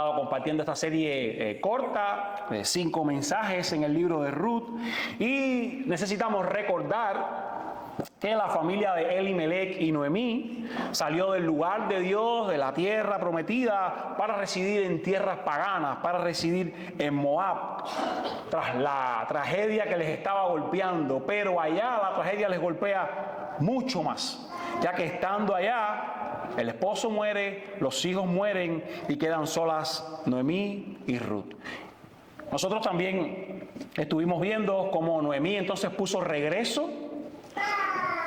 estado compartiendo esta serie corta, 5 mensajes en el libro de Ruth, y necesitamos recordar que la familia de Elimelech y Noemí salió del lugar de Dios, de la tierra prometida, para residir en tierras paganas, para residir en Moab, tras la tragedia que les estaba golpeando. Pero allá la tragedia les golpea mucho más, ya que estando allá, el esposo muere, los hijos mueren y quedan solas Noemí y Ruth. Nosotros también estuvimos viendo cómo Noemí entonces puso regreso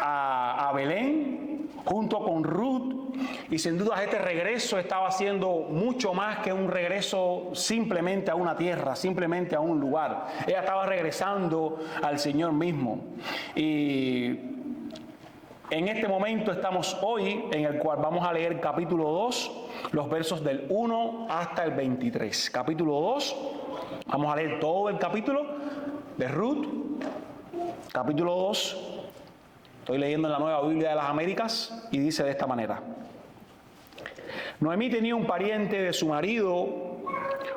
a Belén junto con Ruth, y sin duda este regreso estaba haciendo mucho más que un regreso simplemente a una tierra, simplemente a un lugar. Ella estaba regresando al Señor mismo. Y en este momento estamos hoy en el cual vamos a leer capítulo 2, los versos del 1 hasta el 23. Capítulo 2, vamos a leer todo el capítulo de Ruth, capítulo 2. Estoy leyendo en la Nueva Biblia de las Américas y dice de esta manera: Noemí tenía un pariente de su marido,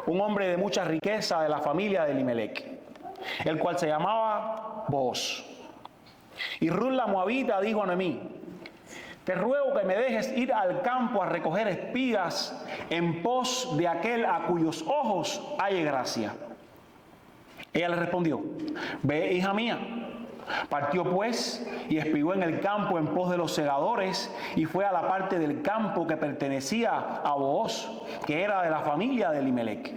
un hombre de mucha riqueza de la familia de Elimelech, el cual se llamaba Booz. Y Ruth la moabita dijo a Noemí: te ruego que me dejes ir al campo a recoger espigas en pos de aquel a cuyos ojos halle gracia. Ella le respondió: ve, hija mía. Partió pues y espigó en el campo en pos de los segadores, y fue a la parte del campo que pertenecía a Booz, que era de la familia de Elimelech.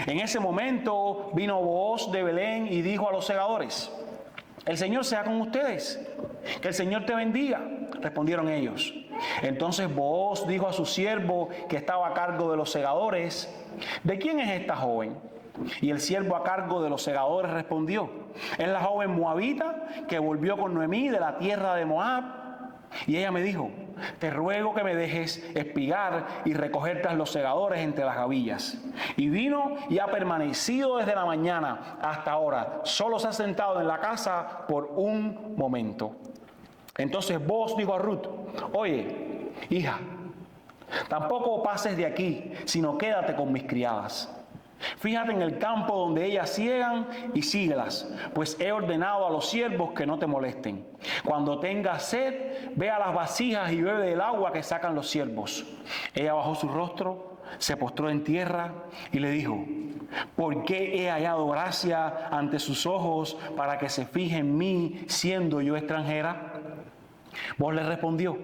En ese momento vino Booz de Belén y dijo a los segadores: el Señor sea con ustedes, que el Señor te bendiga. Respondieron ellos. Entonces Booz dijo a su siervo que estaba a cargo de los segadores: ¿de quién es esta joven? Y el siervo a cargo de los segadores respondió: es la joven moabita que volvió con Noemí de la tierra de Moab. Y ella me dijo: te ruego que me dejes espigar y recoger tras los segadores entre las gavillas. Y vino y ha permanecido desde la mañana hasta ahora. Solo se ha sentado en la casa por un momento. Entonces Booz dijo a Ruth: oye, hija, tampoco pases de aquí, sino quédate con mis criadas. Fíjate en el campo donde ellas ciegan y síguelas, pues he ordenado a los siervos que no te molesten. Cuando tengas sed, ve a las vasijas y bebe del agua que sacan los siervos. Ella bajó su rostro, se postró en tierra y le dijo: ¿por qué he hallado gracia ante sus ojos para que se fije en mí, siendo yo extranjera? Vos le respondió: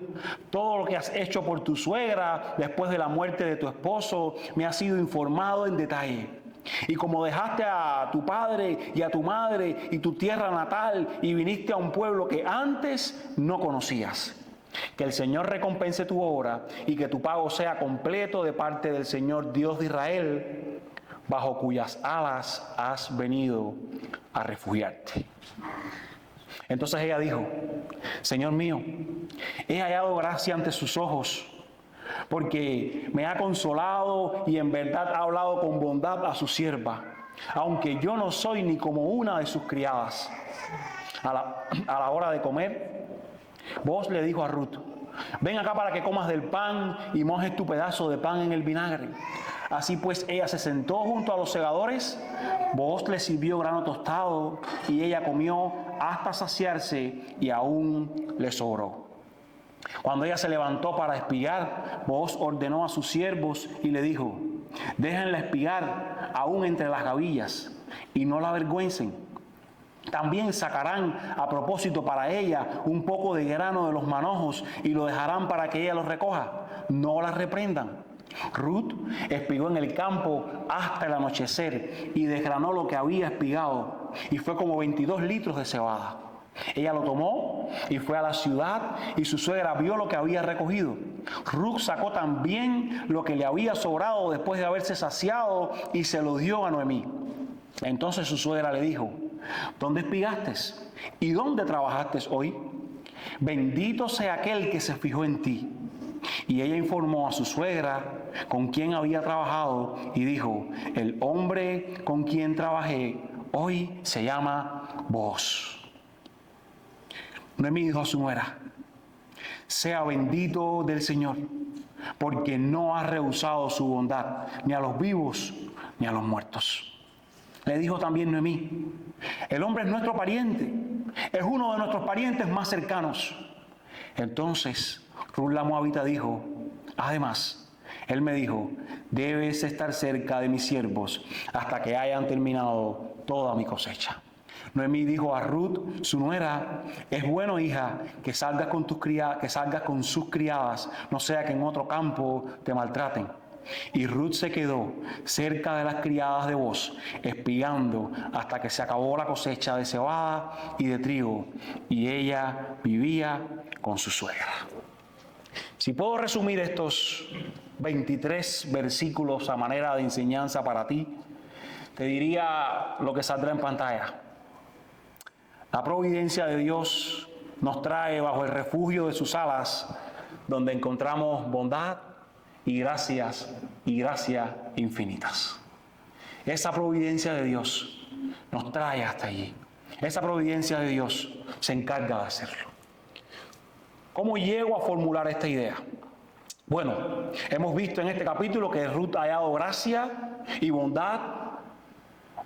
todo lo que has hecho por tu suegra después de la muerte de tu esposo me ha sido informado en detalle. Y como dejaste a tu padre y a tu madre y tu tierra natal y viniste a un pueblo que antes no conocías. Que el Señor recompense tu obra y que tu pago sea completo de parte del Señor Dios de Israel, bajo cuyas alas has venido a refugiarte. Entonces ella dijo: Señor mío, he hallado gracia ante sus ojos, porque me ha consolado y en verdad ha hablado con bondad a su sierva, aunque yo no soy ni como una de sus criadas. A la hora de comer, Booz le dijo a Ruth: ven acá para que comas del pan y mojes tu pedazo de pan en el vinagre. Así pues ella se sentó junto a los segadores, Booz le sirvió grano tostado y ella comió hasta saciarse y aún le sobró. Cuando ella se levantó para espigar, Booz ordenó a sus siervos y le dijo: déjenla espigar aún entre las gavillas y no la avergüencen. También sacarán a propósito para ella un poco de grano de los manojos y lo dejarán para que ella los recoja. No la reprendan. Ruth espigó en el campo hasta el anochecer y desgranó lo que había espigado, y fue como 22 litros de cebada. Ella lo tomó y fue a la ciudad, y su suegra vio lo que había recogido. Ruth sacó también lo que le había sobrado después de haberse saciado y se lo dio a Noemí. Entonces su suegra le dijo: ¿dónde espigaste? ¿Y dónde trabajaste hoy? Bendito sea aquel que se fijó en ti. Y ella informó a su suegra con quien había trabajado y dijo: el hombre con quien trabajé hoy se llama Booz. Noemí dijo a su nuera: sea bendito del Señor, porque no ha rehusado su bondad, ni a los vivos, ni a los muertos. Le dijo también Noemí, el hombre es nuestro pariente, es uno de nuestros parientes más cercanos. Entonces Rut la moabita dijo, además, él me dijo, debes estar cerca de mis siervos hasta que hayan terminado toda mi cosecha. Noemí dijo a Rut, su nuera, es bueno, hija, que salgas con sus criadas, no sea que en otro campo te maltraten. Y Rut se quedó cerca de las criadas de Booz, espiando hasta que se acabó la cosecha de cebada y de trigo, y ella vivía con su suegra. Si puedo resumir estos 23 versículos a manera de enseñanza para ti, te diría lo que saldrá en pantalla. La providencia de Dios nos trae bajo el refugio de sus alas, donde encontramos bondad y gracias infinitas. Esa providencia de Dios nos trae hasta allí. Esa providencia de Dios se encarga de hacerlo. ¿Cómo llego a formular esta idea? Bueno, hemos visto en este capítulo que Rut ha hallado gracia y bondad,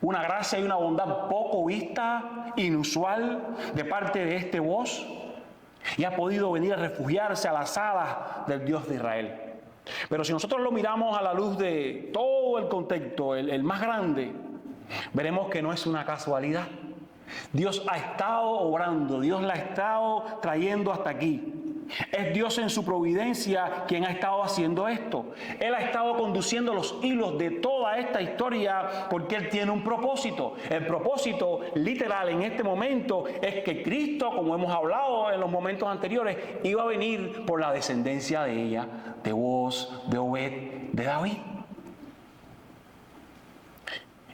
una gracia y una bondad poco vista, inusual de parte de este Booz, y ha podido venir a refugiarse a las alas del Dios de Israel. Pero si nosotros lo miramos a la luz de todo el contexto, el más grande, veremos que no es una casualidad. Dios ha estado obrando, Dios la ha estado trayendo hasta aquí. Es Dios en su providencia quien ha estado haciendo esto. Él ha estado conduciendo los hilos de toda esta historia porque Él tiene un propósito. El propósito literal en este momento es que Cristo, como hemos hablado en los momentos anteriores, iba a venir por la descendencia de ella, de Booz, de Obed, de David.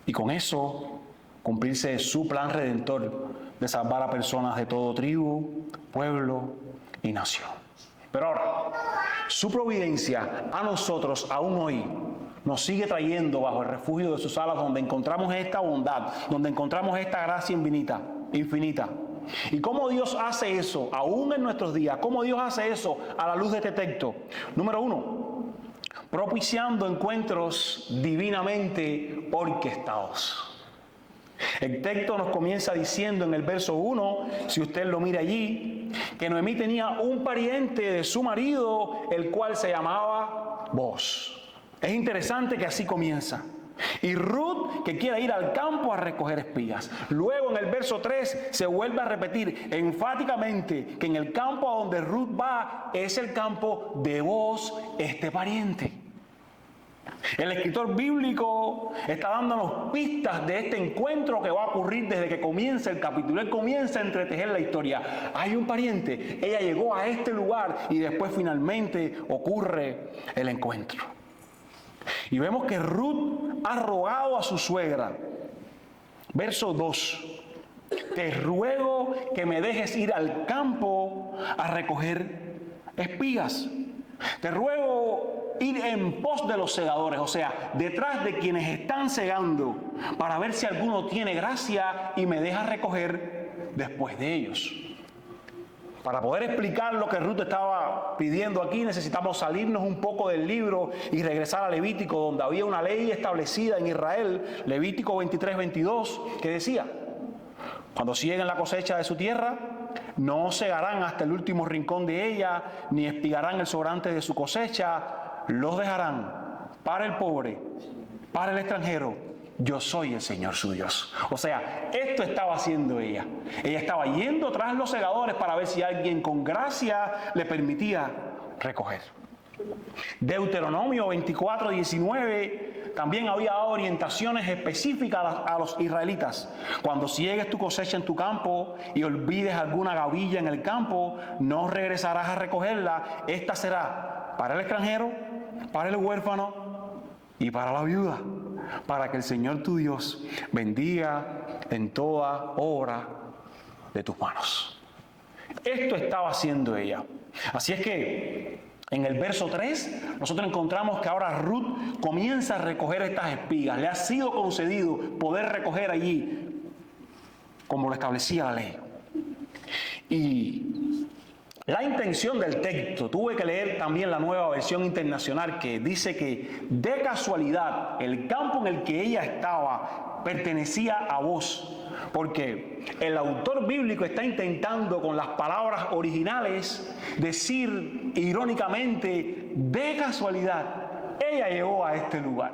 Y con eso cumplirse su plan redentor de salvar a personas de todo tribu, pueblo y nación. Pero ahora, su providencia a nosotros aún hoy nos sigue trayendo bajo el refugio de sus alas, donde encontramos esta bondad, donde encontramos esta gracia infinita. ¿Y cómo Dios hace eso aún en nuestros días? ¿Cómo Dios hace eso a la luz de este texto? Número 1, propiciando encuentros divinamente orquestados. El texto nos comienza diciendo en el verso 1, si usted lo mira allí, que Noemí tenía un pariente de su marido, el cual se llamaba Booz. Es interesante que así comienza. Y Rut, que quiere ir al campo a recoger espigas. Luego en el verso 3 se vuelve a repetir enfáticamente que en el campo a donde Rut va es el campo de Booz, este pariente. El escritor bíblico está dándonos pistas de este encuentro que va a ocurrir desde que comienza el capítulo. Él comienza a entretejer la historia. Hay un pariente, ella llegó a este lugar y después finalmente ocurre el encuentro. Y vemos que Rut ha rogado a su suegra. Verso 2. Te ruego que me dejes ir al campo a recoger espigas. Te ruego ir en pos de los segadores, o sea, detrás de quienes están segando, para ver si alguno tiene gracia y me deja recoger después de ellos. Para poder explicar lo que Rut estaba pidiendo aquí, necesitamos salirnos un poco del libro y regresar a Levítico, donde había una ley establecida en Israel, Levítico 23-22, que decía: cuando sieguen la cosecha de su tierra, no segarán hasta el último rincón de ella, ni espigarán el sobrante de su cosecha, los dejarán para el pobre, para el extranjero. Yo soy el Señor su Dios. O sea, esto estaba haciendo ella. Ella estaba yendo tras los segadores para ver si alguien con gracia le permitía recoger. Deuteronomio 24:19 también había orientaciones específicas a los israelitas. Cuando ciegues tu cosecha en tu campo y olvides alguna gavilla en el campo, no regresarás a recogerla. Esta será para el extranjero, para el huérfano y para la viuda, para que el Señor tu Dios bendiga en toda obra de tus manos. Esto estaba haciendo ella. Así es que en el verso 3 nosotros encontramos que ahora Rut comienza a recoger estas espigas. Le ha sido concedido poder recoger allí como lo establecía la ley. Y La intención del texto, tuve que leer también la Nueva Versión Internacional, que dice que de casualidad el campo en el que ella estaba pertenecía a vos, porque el autor bíblico está intentando con las palabras originales decir irónicamente, de casualidad ella llegó a este lugar.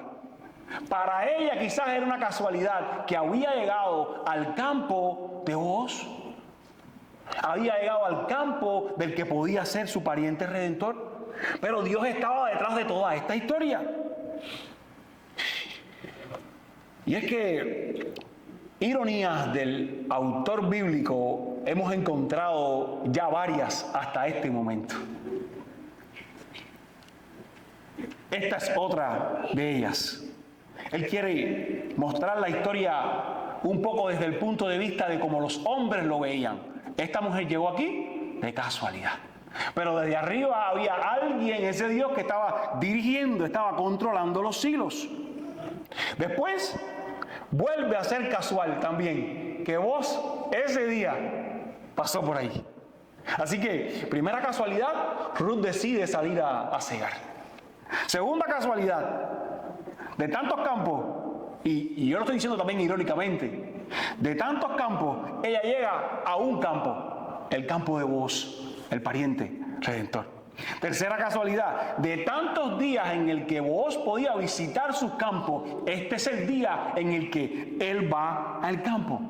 Para ella quizás era una casualidad que había llegado al campo de vos. Había llegado al campo del que podía ser su pariente redentor. Pero Dios estaba detrás de toda esta historia. Y es que ironías del autor bíblico hemos encontrado ya varias hasta este momento. Esta es otra de ellas. Él quiere mostrar la historia un poco desde el punto de vista de cómo los hombres lo veían. Esta mujer llegó aquí de casualidad. Pero desde arriba había alguien, ese Dios, que estaba dirigiendo, estaba controlando los hilos. Después, vuelve a ser casual también, que vos ese día pasó por ahí. Así que, primera casualidad, Ruth decide salir a cegar. Segunda casualidad, de tantos campos, y yo lo estoy diciendo también irónicamente, de tantos campos, ella llega a un campo, el campo de vos, el pariente redentor. Tercera casualidad, de tantos días en el que vos podía visitar sus campos, este es el día en el que él va al campo.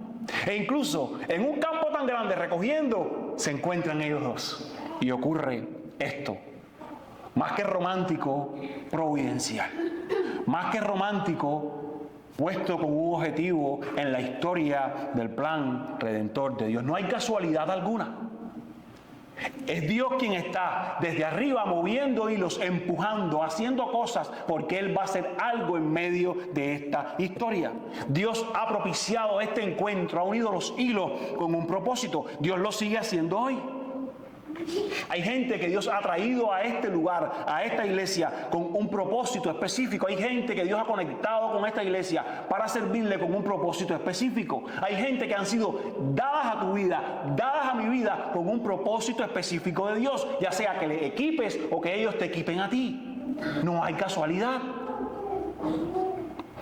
E incluso en un campo tan grande recogiendo, se encuentran ellos dos. Y ocurre esto. Más que romántico, providencial. Más que romántico, puesto como un objetivo en la historia del plan redentor de Dios. No hay casualidad alguna. Es Dios quien está desde arriba moviendo hilos, empujando, haciendo cosas, porque Él va a hacer algo en medio de esta historia. Dios ha propiciado este encuentro, ha unido los hilos con un propósito. Dios lo sigue haciendo hoy. Hay gente que Dios ha traído a este lugar, a esta iglesia, con un propósito específico. Hay gente que Dios ha conectado con esta iglesia para servirle con un propósito específico. Hay gente que han sido dadas a tu vida, dadas a mi vida, con un propósito específico de Dios, ya sea que le equipes o que ellos te equipen a ti. No hay casualidad.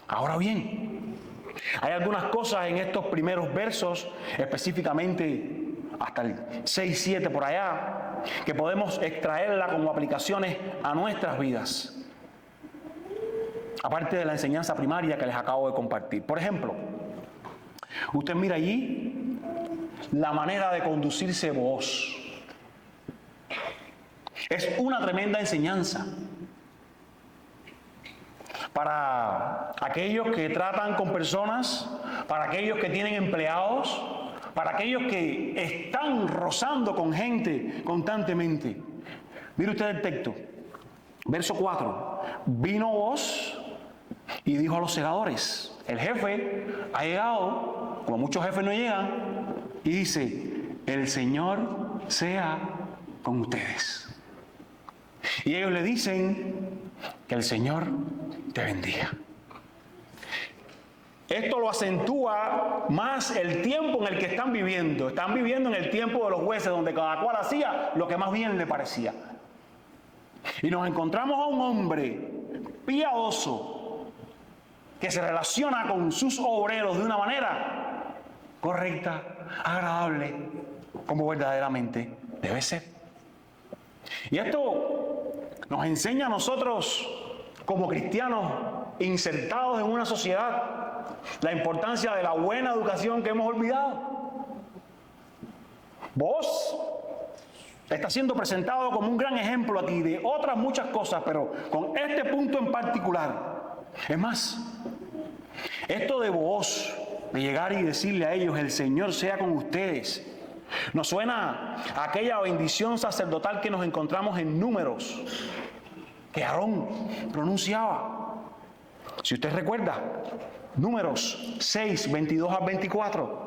Ahora bien, hay algunas cosas en estos primeros versos, específicamente hasta el 6-7 por allá, que podemos extraerla como aplicaciones a nuestras vidas, aparte de la enseñanza primaria que les acabo de compartir. Por ejemplo, usted mira allí la manera de conducirse vos. Es una tremenda enseñanza para aquellos que tratan con personas, para aquellos que tienen empleados, para aquellos que están rozando con gente constantemente. Mire usted el texto, verso 4. Vino vos y dijo a los segadores. El jefe ha llegado, como muchos jefes no llegan, y dice, el Señor sea con ustedes. Y ellos le dicen, que el Señor te bendiga. Esto lo acentúa más el tiempo en el que están viviendo. Están viviendo en el tiempo de los jueces, donde cada cual hacía lo que más bien le parecía. Y nos encontramos a un hombre piadoso que se relaciona con sus obreros de una manera correcta, agradable, como verdaderamente debe ser. Y esto nos enseña a nosotros, como cristianos insertados en una sociedad, la importancia de la buena educación que hemos olvidado. Vos está siendo presentado como un gran ejemplo aquí de otras muchas cosas, pero con este punto en particular. Es más, esto de vos, de llegar y decirle a ellos, el Señor sea con ustedes, nos suena a aquella bendición sacerdotal que nos encontramos en Números, que Aarón pronunciaba. Si usted recuerda, Números 6, 22 al 24.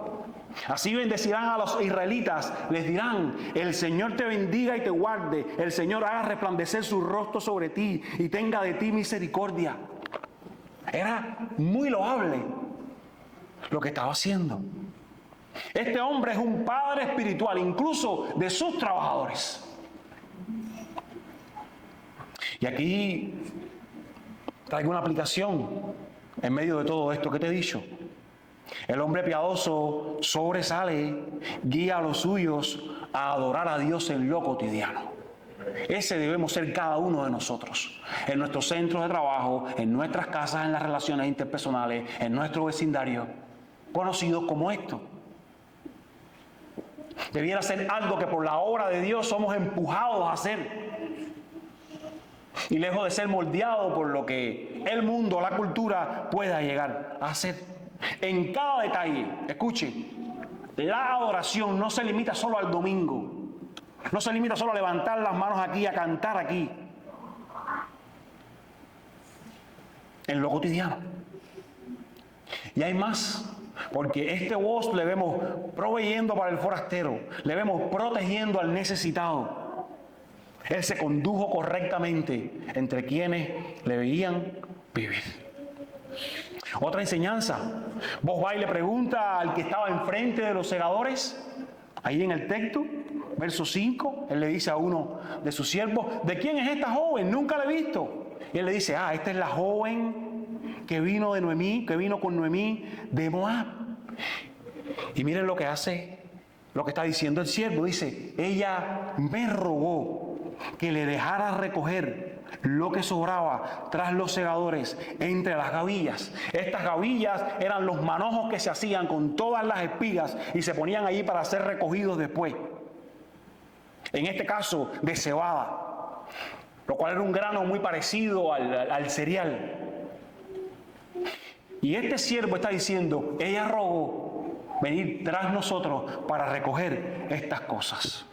Así bendecirán a los israelitas, les dirán, el Señor te bendiga y te guarde, el Señor haga resplandecer su rostro sobre ti y tenga de ti misericordia. Era muy loable lo que estaba haciendo. Este hombre es un padre espiritual, incluso de sus trabajadores. Y aquí traigo una aplicación en medio de todo esto que te he dicho. El hombre piadoso sobresale, guía a los suyos a adorar a Dios en lo cotidiano. Ese debemos ser cada uno de nosotros, en nuestros centros de trabajo, en nuestras casas, en las relaciones interpersonales, en nuestro vecindario, conocidos como esto. Debiera ser algo que por la obra de Dios somos empujados a hacer. Y lejos de ser moldeado por lo que el mundo, la cultura pueda llegar a hacer. En cada detalle, escuche, la adoración no se limita solo al domingo. No se limita solo a levantar las manos aquí, a cantar aquí. En lo cotidiano. Y hay más, porque este voz le vemos proveyendo para el forastero, le vemos protegiendo al necesitado. Él se condujo correctamente entre quienes le veían vivir. Otra enseñanza. Vos va y le pregunta al que estaba enfrente de los segadores, ahí en el texto, verso 5, él le dice a uno de sus siervos, ¿de quién es esta joven? Nunca la he visto. Y él le dice, esta es la joven que vino de Noemí, que vino con Noemí de Moab. Y miren lo que hace, lo que está diciendo el siervo. Dice, ella me rogó que le dejara recoger lo que sobraba tras los segadores entre las gavillas. Estas gavillas eran los manojos que se hacían con todas las espigas y se ponían allí para ser recogidos después. En este caso, de cebada, lo cual era un grano muy parecido al cereal. Y este siervo está diciendo, ella rogó venir tras nosotros para recoger estas cosas.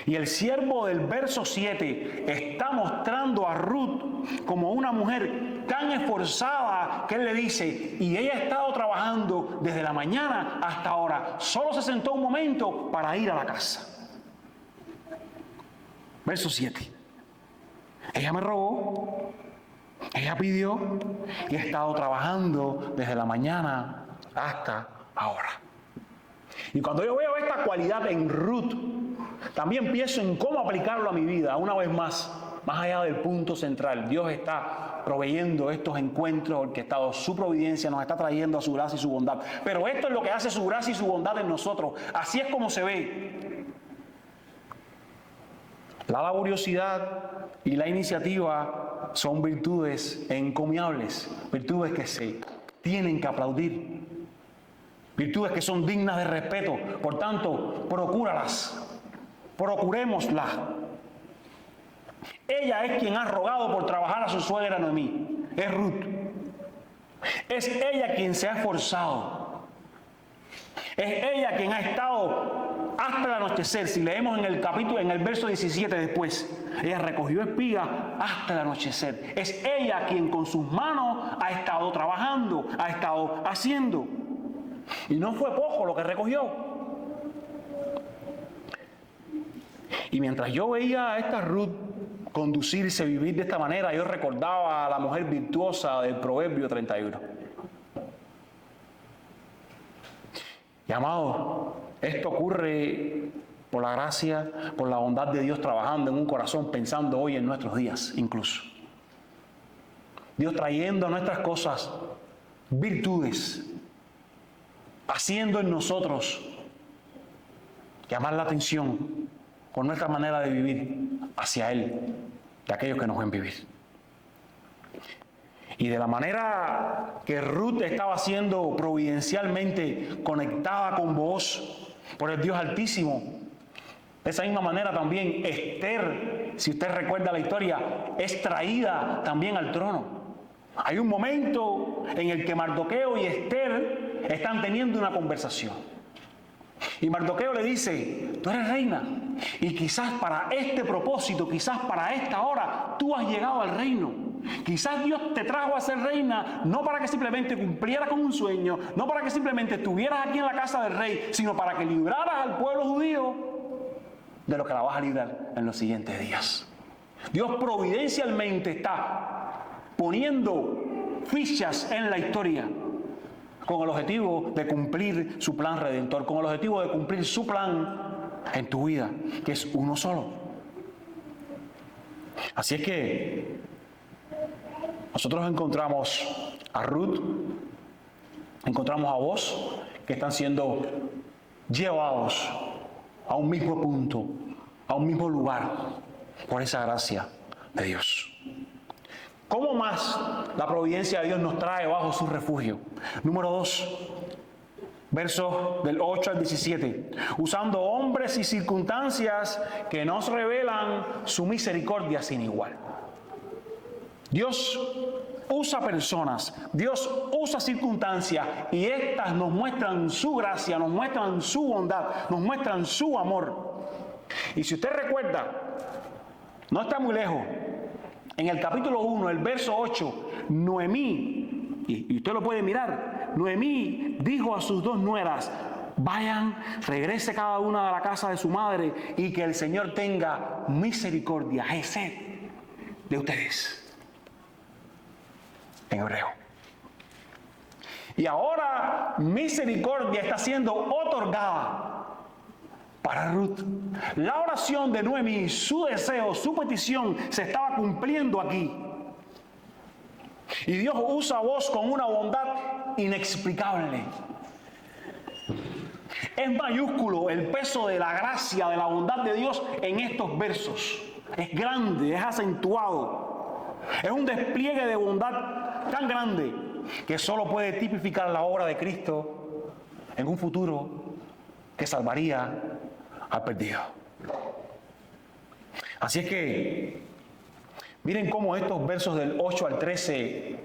Y el siervo del verso 7 está mostrando a Ruth como una mujer tan esforzada que él le dice, y ella ha estado trabajando desde la mañana hasta ahora, solo se sentó un momento para ir a la casa. Verso 7. Ella me rogó, ella pidió y ha estado trabajando desde la mañana hasta ahora. Y cuando yo veo esta cualidad en Ruth, también pienso en cómo aplicarlo a mi vida. Una vez más allá del punto central. Dios está proveyendo estos encuentros orquestados. Su providencia nos está trayendo a su gracia y su bondad. Pero esto es lo que hace su gracia y su bondad en nosotros. Así es como se ve. La laboriosidad y la iniciativa son virtudes encomiables, virtudes que se tienen que aplaudir, virtudes que son dignas de respeto. Por tanto, procúralas, procurémoslas. Ella es quien ha rogado por trabajar a su suegra Noemí, es Ruth. Es ella quien se ha esforzado. Es ella quien ha estado hasta el anochecer. Si leemos en el capítulo, en el verso 17 después, ella recogió espigas hasta el anochecer. Es ella quien con sus manos ha estado trabajando, ha estado haciendo. Y no fue poco lo que recogió. Y mientras yo veía a esta Ruth conducirse, vivir de esta manera, yo recordaba a la mujer virtuosa del Proverbio 31. Y amado, esto ocurre por la gracia, por la bondad de Dios trabajando en un corazón, pensando hoy en nuestros días incluso. Dios trayendo a nuestras cosas virtudes, haciendo en nosotros llamar la atención con nuestra manera de vivir hacia Él, de aquellos que nos ven vivir. Y de la manera que Ruth estaba siendo providencialmente conectada con vos por el Dios Altísimo, de esa misma manera también Esther, si usted recuerda la historia, es traída también al trono. Hay un momento en el que Mardoqueo y Esther están teniendo una conversación. Y Mardoqueo le dice, tú eres reina, y quizás para este propósito, quizás para esta hora, tú has llegado al reino. Quizás Dios te trajo a ser reina, no para que simplemente cumpliera con un sueño, no para que simplemente estuvieras aquí en la casa del rey, sino para que libraras al pueblo judío de lo que la vas a librar en los siguientes días. Dios providencialmente está poniendo fichas en la historia con el objetivo de cumplir su plan redentor, con el objetivo de cumplir su plan en tu vida, que es uno solo. Así es que nosotros encontramos a Ruth, encontramos a Boaz, que están siendo llevados a un mismo punto, a un mismo lugar, por esa gracia de Dios. ¿Cómo más la providencia de Dios nos trae bajo su refugio? Número 2, versos del 8 al 17. Usando hombres y circunstancias que nos revelan su misericordia sin igual. Dios usa personas, Dios usa circunstancias y estas nos muestran su gracia, nos muestran su bondad, nos muestran su amor. Y si usted recuerda, no está muy lejos, en el capítulo 1, el verso 8, Noemí, y usted lo puede mirar, Noemí dijo a sus 2 nueras: vayan, regrese cada una a la casa de su madre y que el Señor tenga misericordia, Hesed, de ustedes. En hebreo. Y ahora misericordia está siendo otorgada para Ruth. La oración de Noemí, su deseo, su petición se estaba cumpliendo aquí. Y Dios usa a Boaz con una bondad inexplicable. Es mayúsculo el peso de la gracia, de la bondad de Dios en estos versos. Es grande, es acentuado. Es un despliegue de bondad tan grande que solo puede tipificar la obra de Cristo en un futuro que salvaría al perdido. Así es que miren cómo estos versos del 8 al 13,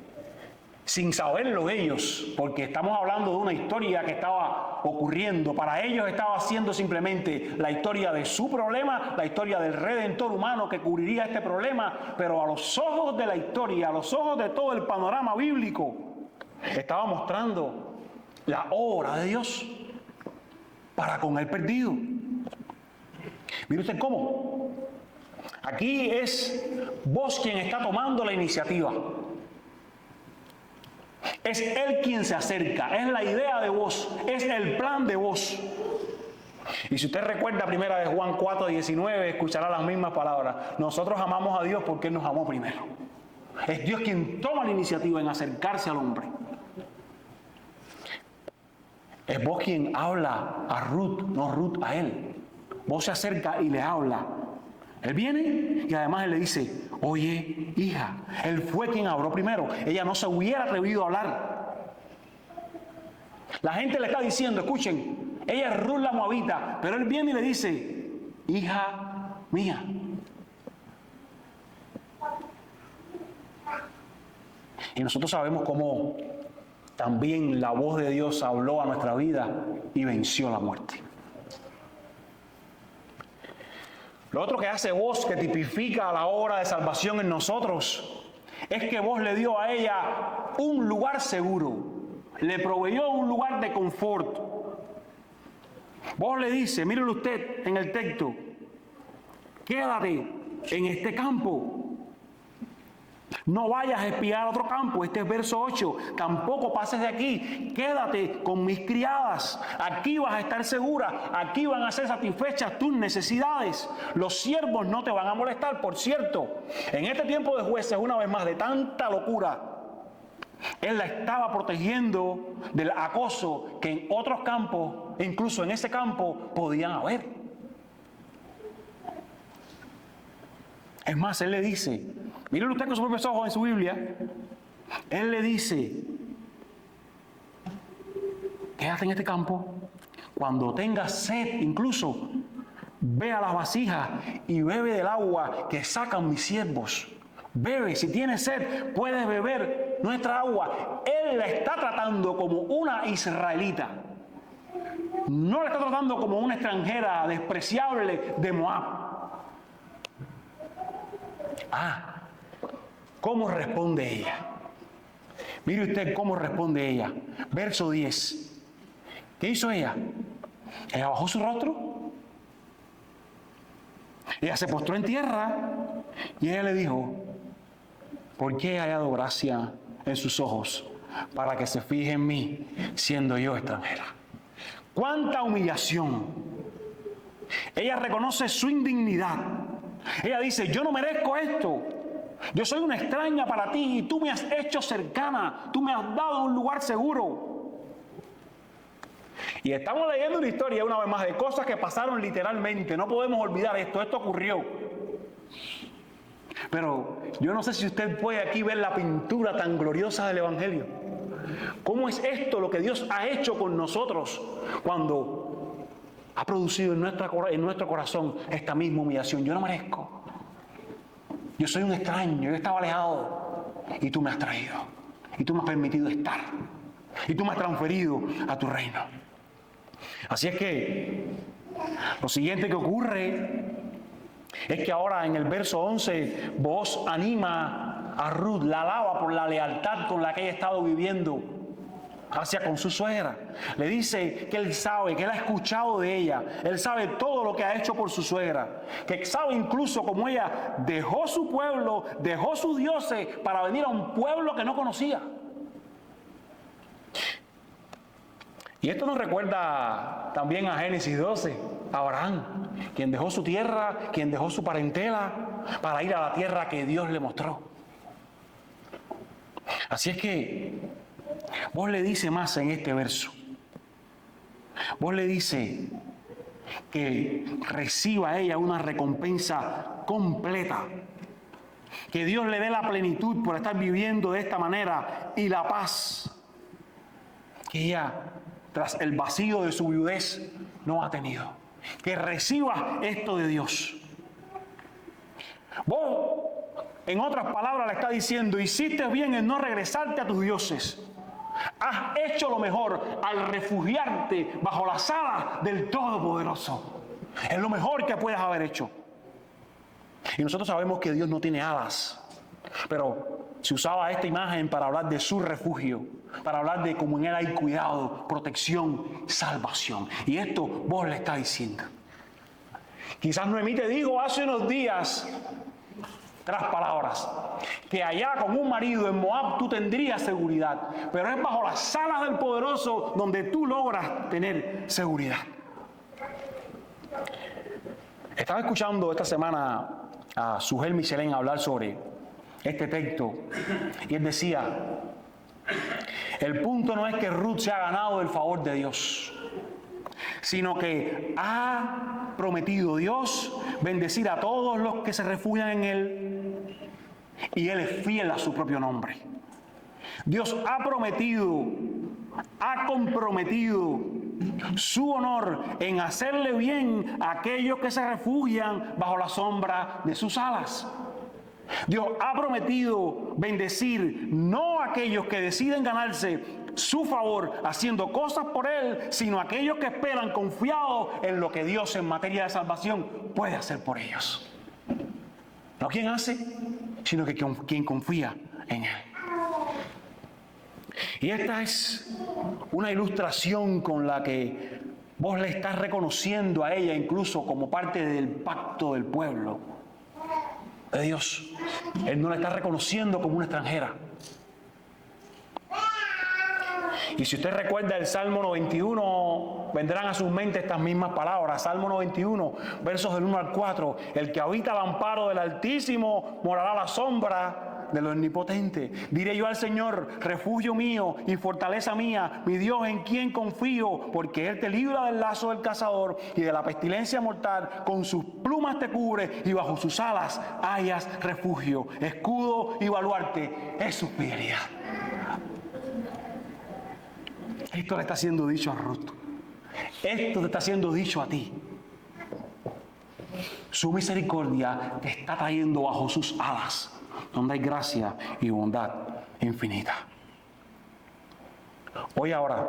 sin saberlo ellos, porque estamos hablando de una historia que estaba ocurriendo, para ellos estaba siendo simplemente la historia de su problema, la historia del Redentor humano que cubriría este problema, pero a los ojos de la historia, a los ojos de todo el panorama bíblico, estaba mostrando la obra de Dios para con el perdido. Mire usted cómo. Aquí es Boaz quien está tomando la iniciativa. Es él quien se acerca, es la idea de Boaz, es el plan de Boaz. Y si usted recuerda 1 de Juan 4:19, escuchará las mismas palabras. Nosotros amamos a Dios porque Él nos amó primero. Es Dios quien toma la iniciativa en acercarse al hombre. Es Boaz quien habla a Ruth, no Ruth a él. Boaz se acerca y le habla. Él viene y además él le dice: oye, hija, él fue quien habló primero. Ella no se hubiera atrevido a hablar. La gente le está diciendo: escuchen, ella es Ruth la moabita, pero él viene y le dice: hija mía. Y nosotros sabemos cómo también la voz de Dios habló a nuestra vida y venció la muerte. Lo otro que hace Boaz, que tipifica la obra de salvación en nosotros, es que Boaz le dio a ella un lugar seguro, le proveyó un lugar de confort. Boaz le dice, mírelo usted en el texto: quédate en este campo. No vayas a espiar a otro campo. Este es verso 8. Tampoco pases de aquí. Quédate con mis criadas. Aquí vas a estar segura. Aquí van a ser satisfechas tus necesidades. Los siervos no te van a molestar. Por cierto, en este tiempo de Jueces, una vez más, de tanta locura, él la estaba protegiendo del acoso que en otros campos, incluso en ese campo, podían haber. Es más, él le dice, miren usted con sus propios ojos en su Biblia, él le dice: quédate en este campo, cuando tengas sed, incluso ve a las vasijas y bebe del agua que sacan mis siervos. Bebe, si tienes sed, puedes beber nuestra agua. Él la está tratando como una israelita. No la está tratando como una extranjera despreciable de Moab. ¿Cómo responde ella? Mire usted cómo responde ella. Verso 10. ¿Qué hizo ella? Ella bajó su rostro. Ella se postró en tierra y ella le dijo: ¿por qué he hallado gracia en sus ojos para que se fije en mí, siendo yo extranjera? ¡Cuánta humillación! Ella reconoce su indignidad. Ella dice, yo no merezco esto. Yo soy una extraña para ti y tú me has hecho cercana. Tú me has dado un lugar seguro. Y estamos leyendo una historia, una vez más, de cosas que pasaron literalmente. No podemos olvidar esto. Esto ocurrió. Pero yo no sé si usted puede aquí ver la pintura tan gloriosa del Evangelio. ¿Cómo es esto lo que Dios ha hecho con nosotros cuando ha producido en nuestro corazón esta misma humillación? Yo no merezco. Yo soy un extraño, yo estaba alejado y tú me has traído. Y tú me has permitido estar. Y tú me has transferido a tu reino. Así es que lo siguiente que ocurre es que ahora en el verso 11, Booz anima a Ruth, la alaba por la lealtad con la que ella ha estado viviendo hacia con su suegra. Le dice que él sabe, que él ha escuchado de ella, él sabe todo lo que ha hecho por su suegra, que sabe incluso cómo ella dejó su pueblo, dejó sus dioses para venir a un pueblo que no conocía. Y esto nos recuerda también a Génesis 12, a Abraham, quien dejó su tierra, quien dejó su parentela para ir a la tierra que Dios le mostró. Así es que vos le dice más en este verso. Vos le dice que reciba ella una recompensa completa, que Dios le dé la plenitud por estar viviendo de esta manera y la paz que ella, tras el vacío de su viudez, no ha tenido. Que reciba esto de Dios. Vos, en otras palabras, le está diciendo, hiciste bien en no regresarte a tus dioses. Has hecho lo mejor al refugiarte bajo las alas del Todopoderoso. Es lo mejor que puedes haber hecho. Y nosotros sabemos que Dios no tiene alas, pero se usaba esta imagen para hablar de su refugio, para hablar de cómo en Él hay cuidado, protección, salvación. Y esto vos le está diciendo. Quizás Noemí te dijo hace unos días, tras palabras, que allá con un marido en Moab tú tendrías seguridad, pero es bajo las alas del Poderoso donde tú logras tener seguridad. Estaba escuchando esta semana a Sujel Michelén hablar sobre este texto y él decía, el punto no es que Ruth se ha ganado el favor de Dios, sino que ha prometido Dios bendecir a todos los que se refugian en Él y Él es fiel a su propio nombre. Dios ha prometido, ha comprometido su honor en hacerle bien a aquellos que se refugian bajo la sombra de sus alas. Dios ha prometido bendecir no a aquellos que deciden ganarse su favor haciendo cosas por Él, sino a aquellos que esperan confiados en lo que Dios en materia de salvación puede hacer por ellos. No quien hace, sino que quien confía en Él. Y esta es una ilustración con la que vos le estás reconociendo a ella incluso como parte del pacto del pueblo de Dios. Él no la está reconociendo como una extranjera. Y si usted recuerda el Salmo 91, vendrán a sus mentes estas mismas palabras. Salmo 91, versos del 1 al 4. El que habita al amparo del Altísimo morará a la sombra del Omnipotente. Diré yo al Señor, refugio mío y fortaleza mía, mi Dios en quien confío, porque Él te libra del lazo del cazador y de la pestilencia mortal. Con sus plumas te cubre y bajo sus alas hallas refugio. Escudo y baluarte es su fidelidad. Esto le está siendo dicho a Ruth. Esto te está siendo dicho a ti. Su misericordia te está trayendo bajo sus alas, donde hay gracia y bondad infinita. Hoy ahora,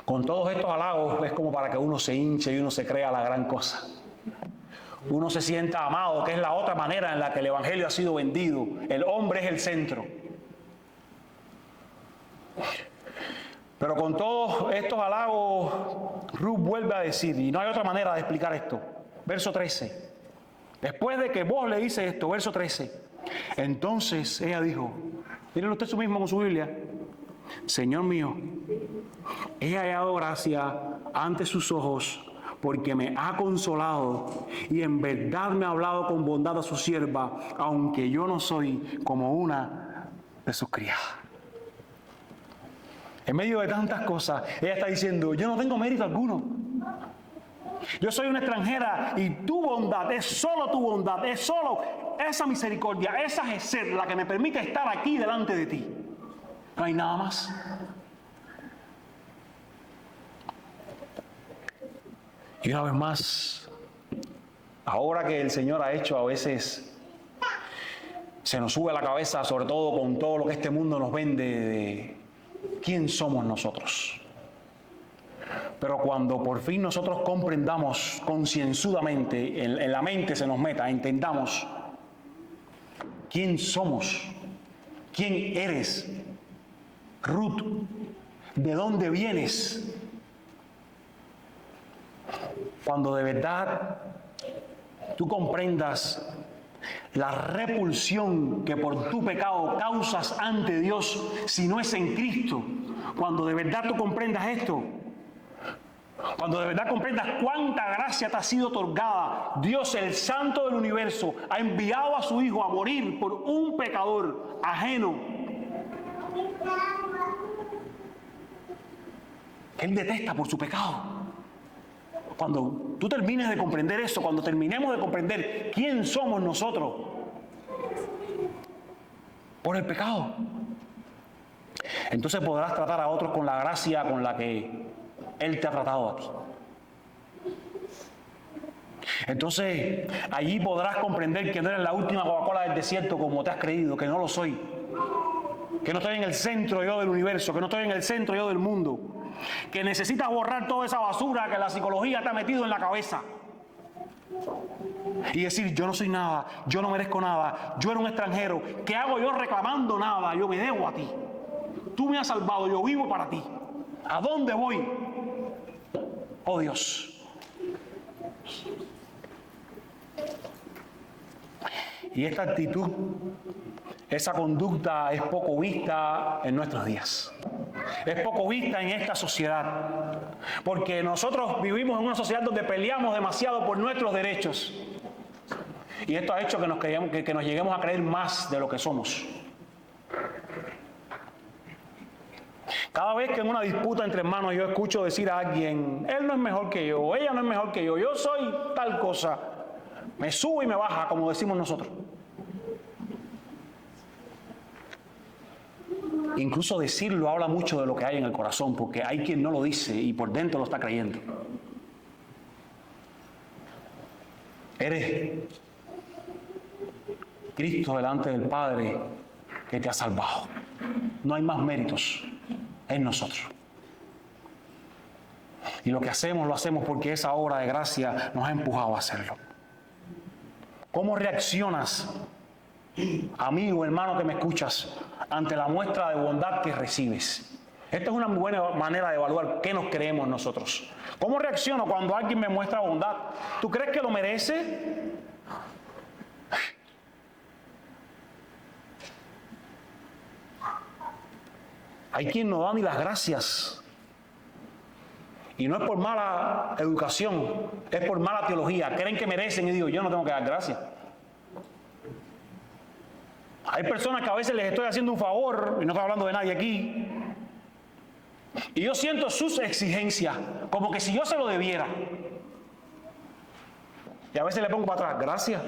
con todos estos halagos, es como para que uno se hinche y uno se crea la gran cosa. Uno se sienta amado, que es la otra manera en la que el Evangelio ha sido vendido. El hombre es el centro. Pero con todos estos halagos, Ruth vuelve a decir, y no hay otra manera de explicar esto. Verso 13. Después de que vos le dices esto, verso 13. Entonces ella dijo, mírenlo usted su mismo con su Biblia. Señor mío, he hallado gracia ante sus ojos porque me ha consolado y en verdad me ha hablado con bondad a su sierva, aunque yo no soy como una de sus criadas. En medio de tantas cosas, ella está diciendo, yo no tengo mérito alguno. Yo soy una extranjera y tu bondad, es solo tu bondad, es solo esa misericordia, esa gesed la que me permite estar aquí delante de ti. No hay nada más. Y una vez más, ahora que el Señor ha hecho, a veces se nos sube a la cabeza, sobre todo con todo lo que este mundo nos vende de quién somos nosotros. Pero cuando por fin nosotros comprendamos concienzudamente, en la mente se nos meta, entendamos quién somos, quién eres, Ruth, de dónde vienes. Cuando de verdad tú comprendas la repulsión que por tu pecado causas ante Dios si no es en Cristo, cuando de verdad tú comprendas esto, cuando de verdad comprendas cuánta gracia te ha sido otorgada, Dios, el Santo del Universo, ha enviado a su Hijo a morir por un pecador ajeno que Él detesta por su pecado. Cuando tú termines de comprender eso, cuando terminemos de comprender quién somos nosotros por el pecado, entonces podrás tratar a otros con la gracia con la que Él te ha tratado a ti. Entonces allí podrás comprender que no eres la última Coca-Cola del desierto como te has creído, que no lo soy, que no estoy en el centro yo del universo, que no estoy en el centro yo del mundo, que necesitas borrar toda esa basura que la psicología te ha metido en la cabeza y decir, yo no soy nada, yo no merezco nada, yo era un extranjero, ¿qué hago yo reclamando nada? Yo me debo a ti, tú me has salvado, yo vivo para ti. ¿A dónde voy? Oh Dios. Y esta actitud, esa conducta es poco vista en nuestros días. Es poco vista en esta sociedad. Porque nosotros vivimos en una sociedad donde peleamos demasiado por nuestros derechos. Y esto ha hecho que nos lleguemos a creer más de lo que somos. Cada vez que en una disputa entre hermanos yo escucho decir a alguien, él no es mejor que yo, ella no es mejor que yo soy tal cosa, me sube y me baja, como decimos nosotros. Incluso decirlo habla mucho de lo que hay en el corazón, porque hay quien no lo dice y por dentro lo está creyendo. Eres Cristo delante del Padre que te ha salvado. No hay más méritos en nosotros. Y lo que hacemos, lo hacemos porque esa obra de gracia nos ha empujado a hacerlo. ¿Cómo reaccionas, amigo, hermano que me escuchas, ante la muestra de bondad que recibes? Esta es una buena manera de evaluar qué nos creemos nosotros. ¿Cómo reacciono cuando alguien me muestra bondad? ¿Tú crees que lo merece? Hay quien no da ni las gracias. Y no es por mala educación, es por mala teología. Creen que merecen y digo, yo no tengo que dar gracias. Hay personas que a veces les estoy haciendo un favor, y no estoy hablando de nadie aquí, y yo siento sus exigencias, como que si yo se lo debiera. Y a veces le pongo para atrás, gracias.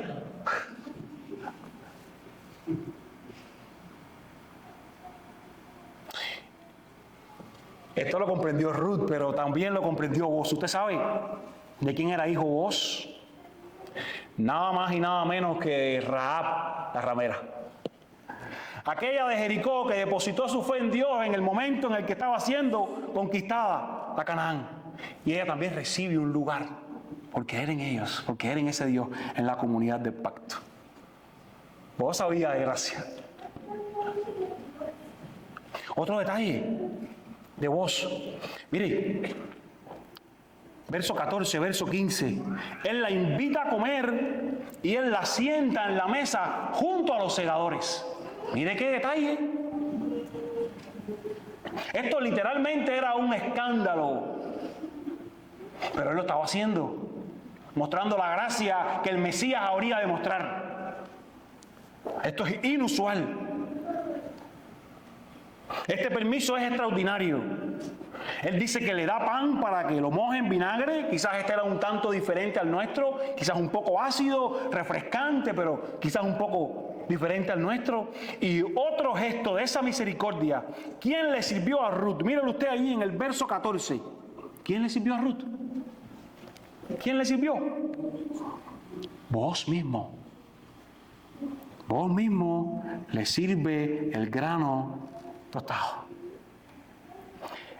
Esto lo comprendió Ruth, pero también lo comprendió Boaz. ¿Usted sabe de quién era hijo Boaz? Nada más y nada menos que Rahab, la ramera. Aquella de Jericó que depositó su fe en Dios en el momento en el que estaba siendo conquistada la Canaán. Y ella también recibe un lugar por creer en ellos, por creer en ese Dios en la comunidad del pacto. Boaz sabía de gracia. Otro detalle de Boaz. Mire, verso 14, verso 15. Él la invita a comer y él la sienta en la mesa junto a los segadores. Mire qué detalle. Esto literalmente era un escándalo Pero él lo estaba haciendo, mostrando la gracia que el Mesías habría de mostrar. Esto es inusual. Este permiso es extraordinario. Él dice que le da pan para que lo moje en vinagre. Quizás este era un tanto diferente al nuestro, quizás un poco ácido, refrescante, pero quizás un poco diferente al nuestro. Y otro gesto de esa misericordia. ¿Quién le sirvió a Ruth? Mírenlo usted ahí en el verso 14. ¿Quién le sirvió a Ruth? ¿Quién le sirvió? Vos mismo. Vos mismo le sirve el grano tostado.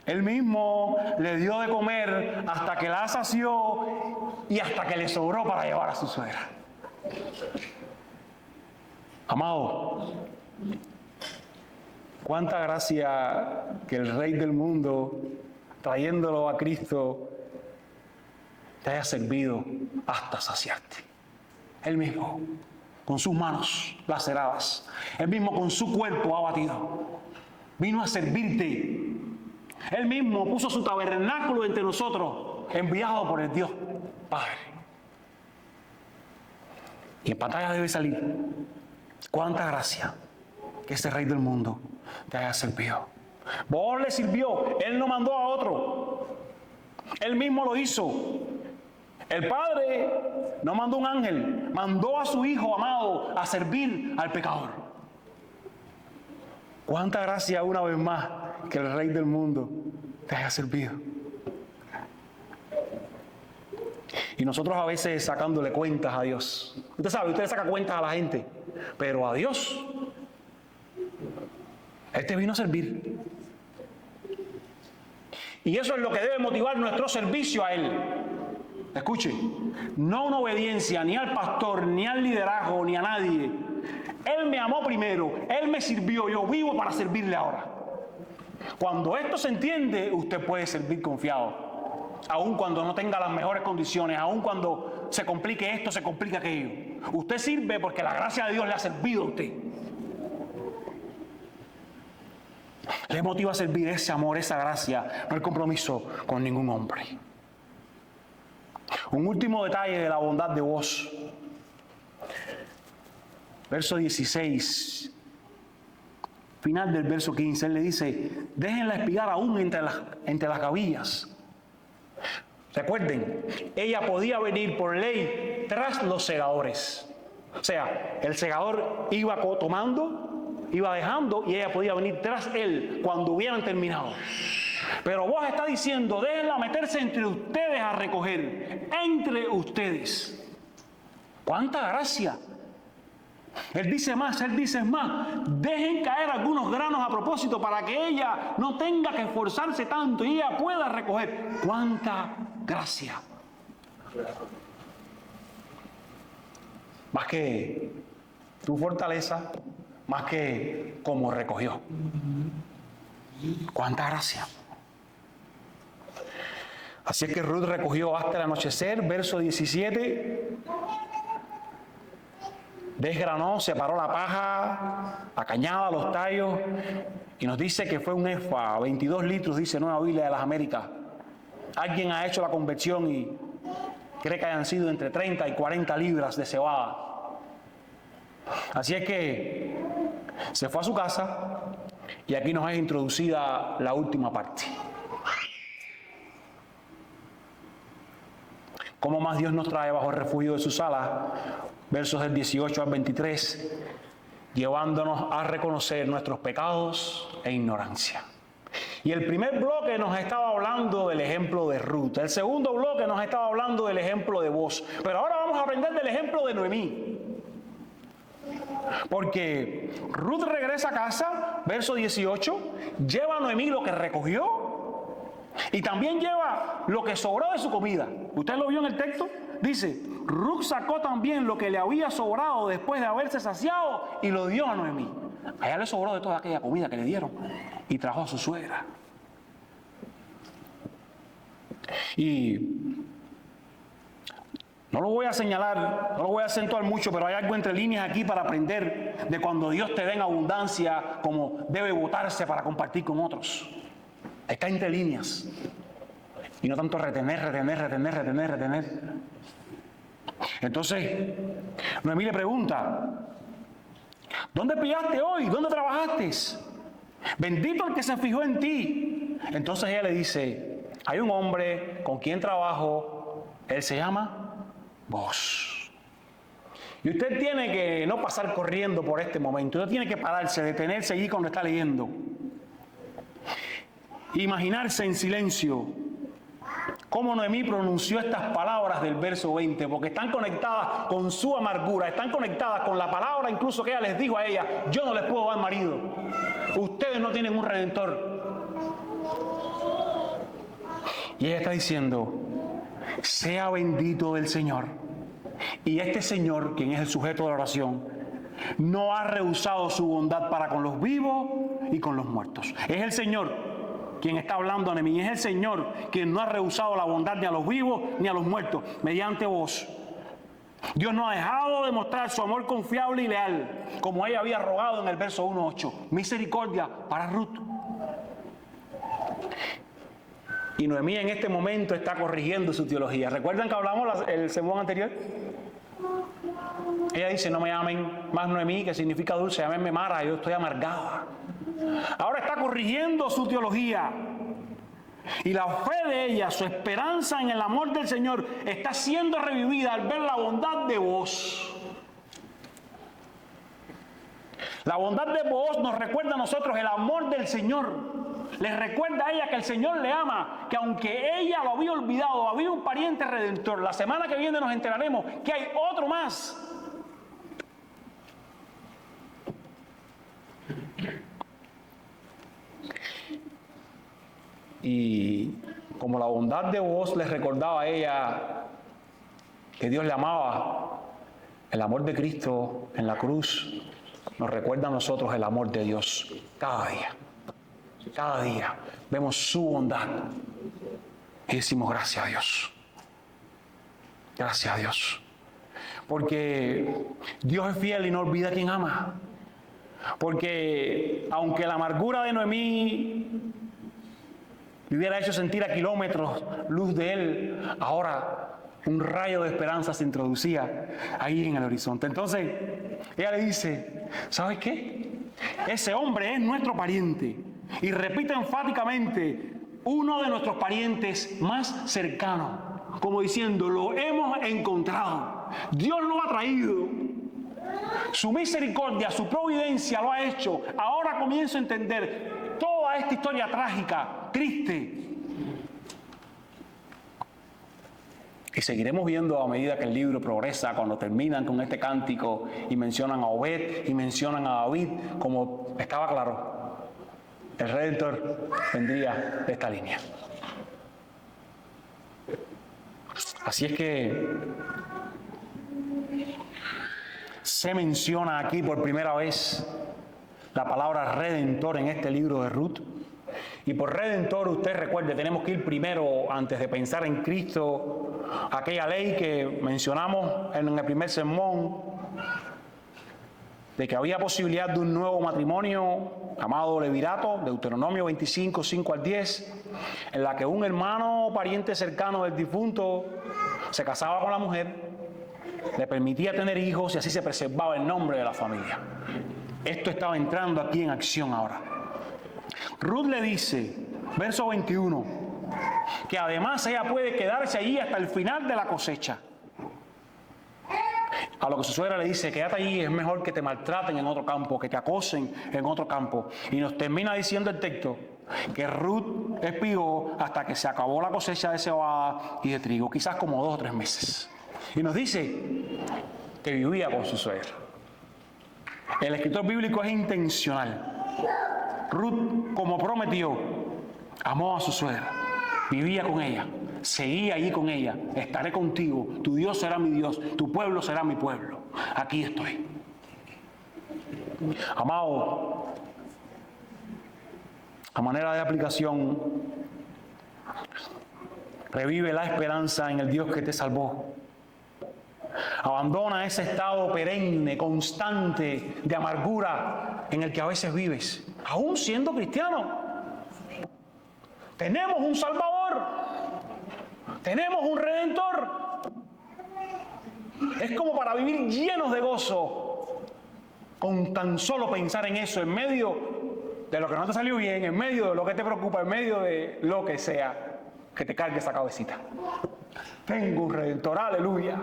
Él mismo le dio de comer hasta que la sació y hasta que le sobró para llevar a su suegra. Amado, cuánta gracia que el Rey del mundo, trayéndolo a Cristo, te haya servido hasta saciarte. Él mismo, con sus manos laceradas, Él mismo con su cuerpo abatido, vino a servirte. Él mismo puso su tabernáculo entre nosotros, enviado por el Dios Padre. Y en pantalla debe salir cuánta gracia que ese Rey del mundo te haya servido. Vos le sirvió, Él no mandó a otro, Él mismo lo hizo. El Padre no mandó un ángel, mandó a su Hijo amado a servir al pecador. Cuánta gracia una vez más que el Rey del mundo te haya servido. Y nosotros a veces sacándole cuentas a Dios. Usted sabe, usted saca cuentas a la gente, pero a Dios, este vino a servir. Y eso es lo que debe motivar nuestro servicio a Él. Escuche, no una obediencia ni al pastor, ni al liderazgo, ni a nadie. Él me amó primero, Él me sirvió, yo vivo para servirle ahora. Cuando esto se entiende, usted puede servir confiado. Aun cuando no tenga las mejores condiciones, aun cuando se complique esto, se complique aquello. Usted sirve porque la gracia de Dios le ha servido a usted. Le motiva a servir ese amor, esa gracia, no el compromiso con ningún hombre. Un último detalle de la bondad de vos. Verso 16, final del verso 15, él le dice, déjenla espigar aún entre las gavillas. Recuerden, ella podía venir por ley tras los segadores. O sea, el segador iba tomando, iba dejando y ella podía venir tras él cuando hubieran terminado. Pero vos está diciendo, déjenla meterse entre ustedes a recoger, entre ustedes. ¡Cuánta gracia! Él dice más, dejen caer algunos granos a propósito para que ella no tenga que esforzarse tanto y ella pueda recoger. ¡Cuánta gracia! Más que tu fortaleza, más que como recogió. ¡Cuánta gracia! Así es que Ruth recogió hasta el anochecer, verso 17. Desgranó, separó la paja, la cañada, los tallos, y nos dice que fue un efa, 22 litros, dice Nueva Biblia de las Américas. Alguien ha hecho la conversión y cree que hayan sido entre 30 y 40 libras de cebada. Así es que se fue a su casa y aquí nos es introducida la última parte. ¿Cómo más Dios nos trae bajo el refugio de sus alas? Versos del 18 al 23, llevándonos a reconocer nuestros pecados e ignorancia. Y el primer bloque nos estaba hablando del ejemplo de Ruth. El segundo bloque nos estaba hablando del ejemplo de Boaz. Pero ahora vamos a aprender del ejemplo de Noemí. Porque Ruth regresa a casa, verso 18, lleva a Noemí lo que recogió y también lleva lo que sobró de su comida. ¿Usted lo vio en el texto? Dice, Ruth sacó también lo que le había sobrado después de haberse saciado y lo dio a Noemí. A ella le sobró de toda aquella comida que le dieron y trajo a su suegra. Y no lo voy a señalar, no lo voy a acentuar mucho, pero hay algo entre líneas aquí para aprender de cuando Dios te dé en abundancia, como debe botarse para compartir con otros. Está entre líneas. Y no tanto retener. Entonces, Noemí le pregunta, ¿dónde pillaste hoy? ¿Dónde trabajaste? Bendito el que se fijó en ti. Entonces ella le dice, hay un hombre con quien trabajo, él se llama Boaz. Y usted tiene que no pasar corriendo por este momento, usted tiene que pararse, detenerse allí cuando está leyendo. Imaginarse en silencio cómo Noemí pronunció estas palabras del verso 20, porque están conectadas con su amargura, están conectadas con la palabra incluso que ella les dijo a ella, yo no les puedo dar marido, ustedes no tienen un redentor. Y ella está diciendo, sea bendito el Señor. Y este Señor, quien es el sujeto de la oración, no ha rehusado su bondad para con los vivos y con los muertos. Es el Señor quien está hablando a Noemí, es el Señor quien no ha rehusado la bondad ni a los vivos ni a los muertos, mediante vos. Dios no ha dejado de mostrar su amor confiable y leal, como ella había rogado en el verso 1:8. Misericordia para Ruth. Y Noemí en este momento está corrigiendo su teología. ¿Recuerdan que hablamos el sermón anterior? Ella dice, no me llamen más Noemí, que significa dulce, llámenme Mara, yo estoy amargada. Ahora está corrigiendo su teología. Y la fe de ella, su esperanza en el amor del Señor, está siendo revivida al ver la bondad de Boaz. La bondad de Boaz nos recuerda a nosotros el amor del Señor. Les recuerda a ella que el Señor le ama, que aunque ella lo había olvidado, había un pariente redentor. La semana que viene nos enteraremos que hay otro más. Y como la bondad de Boaz les recordaba a ella que Dios le amaba, el amor de Cristo en la cruz nos recuerda a nosotros el amor de Dios cada día. Cada día vemos su bondad y decimos gracias a Dios. Gracias a Dios. Porque Dios es fiel y no olvida a quien ama. Porque aunque la amargura de Noemí le hubiera hecho sentir a kilómetros luz de él, ahora un rayo de esperanza se introducía ahí en el horizonte. Entonces ella le dice, ¿sabes qué? Ese hombre es nuestro pariente. Y repite enfáticamente, uno de nuestros parientes más cercanos, como diciendo, lo hemos encontrado. Dios lo ha traído. Su misericordia, su providencia lo ha hecho. Ahora comienzo a entender toda esta historia trágica, triste. Y seguiremos viendo a medida que el libro progresa, cuando terminan con este cántico y mencionan a Obed y mencionan a David, como estaba claro. El Redentor vendría de esta línea. Así es que se menciona aquí por primera vez la palabra Redentor en este libro de Ruth. Y por Redentor, usted recuerde, tenemos que ir primero, antes de pensar en Cristo, aquella ley que mencionamos en el primer sermón, de que había posibilidad de un nuevo matrimonio llamado levirato, Deuteronomio 25, 5 al 10, en la que un hermano o pariente cercano del difunto se casaba con la mujer, le permitía tener hijos y así se preservaba el nombre de la familia. Esto estaba entrando aquí en acción ahora. Ruth le dice, verso 21, que además ella puede quedarse allí hasta el final de la cosecha. A lo que su suegra le dice, quédate allí, es mejor que te maltraten en otro campo, que te acosen en otro campo. Y nos termina diciendo el texto que Ruth espigó hasta que se acabó la cosecha de cebada y de trigo, quizás como 2 o 3 meses. Y nos dice que vivía con su suegra. El escritor bíblico es intencional. Ruth, como prometió, amó a su suegra, vivía con ella, seguía allí con ella. Estaré contigo, tu Dios será mi Dios, tu pueblo será mi pueblo. Aquí estoy. Amado, a manera de aplicación, revive la esperanza en el Dios que te salvó. Abandona ese estado perenne, constante de amargura en el que a veces vives, aún siendo cristiano. Tenemos un Salvador. Tenemos un Redentor. Es como para vivir llenos de gozo, con tan solo pensar en eso, en medio de lo que no te salió bien, en medio de lo que te preocupa, en medio de lo que sea, que te cargue esa cabecita. Tengo un Redentor, aleluya.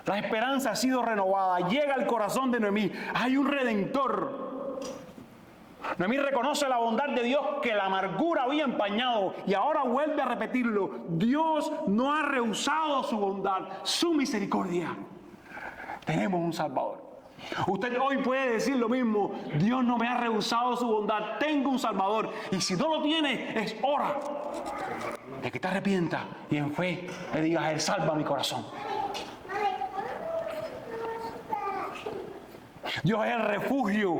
La esperanza ha sido renovada, llega al corazón de Noemí, hay un Redentor. Noemí reconoce la bondad de Dios que la amargura había empañado y ahora vuelve a repetirlo. Dios no ha rehusado su bondad, su misericordia. Tenemos un Salvador. Usted hoy puede decir lo mismo. Dios no me ha rehusado su bondad, tengo un Salvador. Y si no lo tiene, es hora de que te arrepientas y en fe le digas: Él salva mi corazón. Dios es el refugio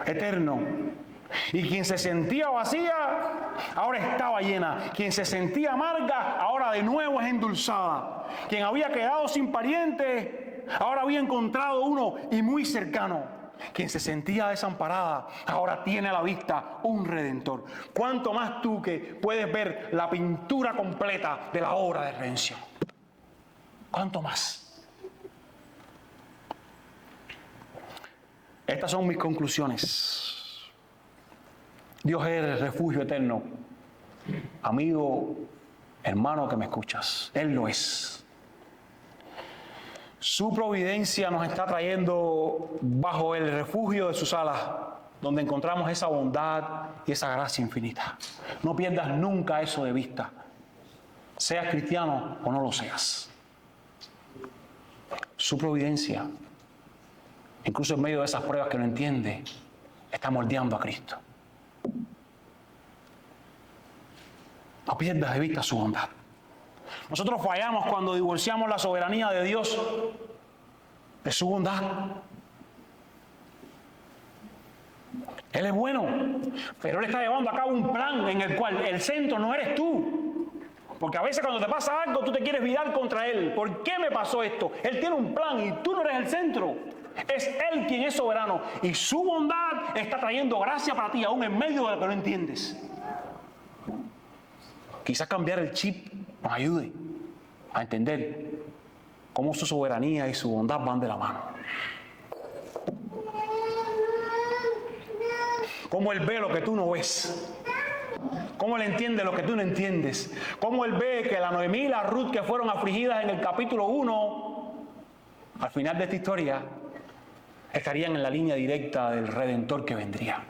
eterno. Y quien se sentía vacía, ahora estaba llena. Quien se sentía amarga, ahora de nuevo es endulzada. Quien había quedado sin pariente, ahora había encontrado uno y muy cercano. Quien se sentía desamparada, ahora tiene a la vista un Redentor. ¿Cuánto más tú que puedes ver la pintura completa de la obra de redención? ¿Cuánto más? Estas son mis conclusiones. Dios es el refugio eterno. Amigo, hermano que me escuchas, Él lo es. Su providencia nos está trayendo bajo el refugio de sus alas, donde encontramos esa bondad y esa gracia infinita. No pierdas nunca eso de vista, seas cristiano o no lo seas. Su providencia, incluso en medio de esas pruebas que no entiende, está moldeando a Cristo. No pierdas de vista su bondad. Nosotros fallamos cuando divorciamos la soberanía de Dios de su bondad. Él es bueno, pero Él está llevando a cabo un plan en el cual el centro no eres tú. Porque a veces cuando te pasa algo, tú te quieres virar contra Él. ¿Por qué me pasó esto? Él tiene un plan y tú no eres el centro. Es Él quien es soberano. Y su bondad está trayendo gracia para ti, aún en medio de lo que no entiendes. Quizás cambiar el chip nos ayude a entender cómo su soberanía y su bondad van de la mano. Cómo Él ve lo que tú no ves. Cómo Él entiende lo que tú no entiendes. Cómo Él ve que la Noemí y la Ruth, que fueron afligidas en el capítulo 1, al final de esta historia, estarían en la línea directa del Redentor que vendría.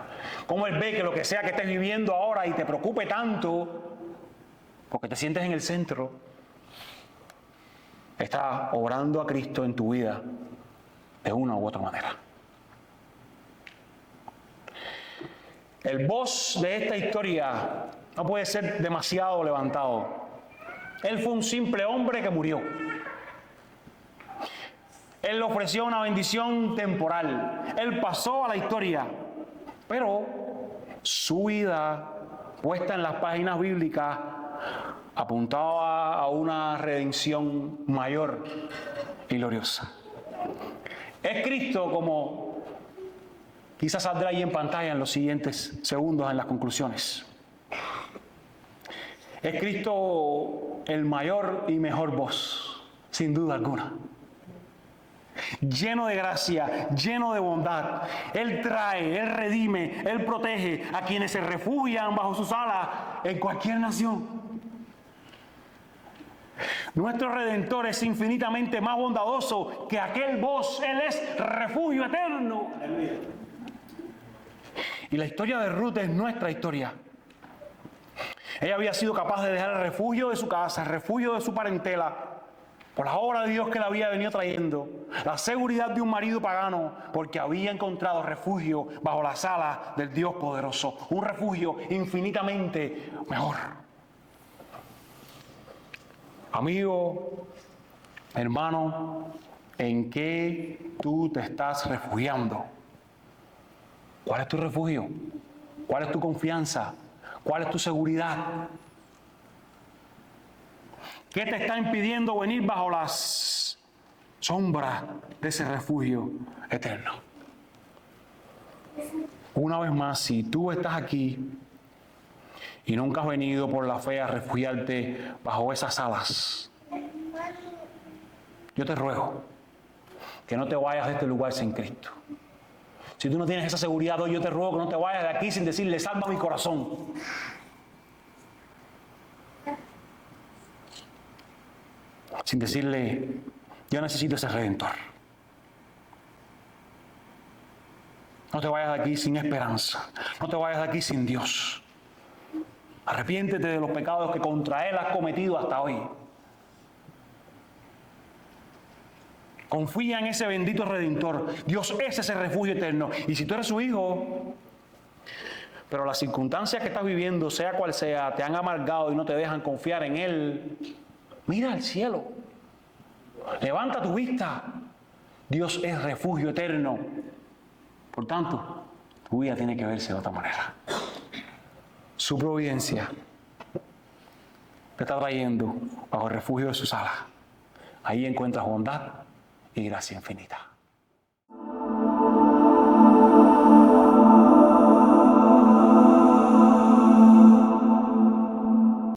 Cómo Él ve que lo que sea que estés viviendo ahora y te preocupe tanto, porque te sientes en el centro, está obrando a Cristo en tu vida de una u otra manera. El boss de esta historia no puede ser demasiado levantado. Él fue un simple hombre que murió. Él le ofreció una bendición temporal. Él pasó a la historia. Pero su vida, puesta en las páginas bíblicas, apuntaba a una redención mayor y gloriosa. Es Cristo, como quizás saldrá ahí en pantalla en los siguientes segundos en las conclusiones. Es Cristo el mayor y mejor voz, sin duda alguna. Lleno de gracia, lleno de bondad. Él trae, Él redime, Él protege a quienes se refugian bajo sus alas en cualquier nación. Nuestro Redentor es infinitamente más bondadoso que aquel voz. Él es refugio eterno. Y la historia de Ruth es nuestra historia. Ella había sido capaz de dejar el refugio de su casa, el refugio de su parentela, por la obra de Dios que le había venido trayendo, la seguridad de un marido pagano, porque había encontrado refugio bajo las alas del Dios poderoso, un refugio infinitamente mejor. Amigo, hermano, ¿en qué tú te estás refugiando? ¿Cuál es tu refugio? ¿Cuál es tu confianza? ¿Cuál es tu seguridad? ¿Qué te está impidiendo venir bajo las sombras de ese refugio eterno? Una vez más, si tú estás aquí y nunca has venido por la fe a refugiarte bajo esas alas, yo te ruego que no te vayas de este lugar sin Cristo. Si tú no tienes esa seguridad hoy, yo te ruego que no te vayas de aquí sin decirle, salva mi corazón. Sin decirle, yo necesito ese Redentor. No te vayas de aquí sin esperanza. No te vayas de aquí sin Dios. Arrepiéntete de los pecados que contra Él has cometido hasta hoy. Confía en ese bendito Redentor. Dios es ese refugio eterno. Y si tú eres su hijo, pero las circunstancias que estás viviendo, sea cual sea, te han amargado y no te dejan confiar en Él, mira al cielo. Levanta tu vista. Dios es refugio eterno. Por tanto, tu vida tiene que verse de otra manera. Su providencia te está trayendo bajo el refugio de sus alas. Ahí encuentras bondad y gracia infinita.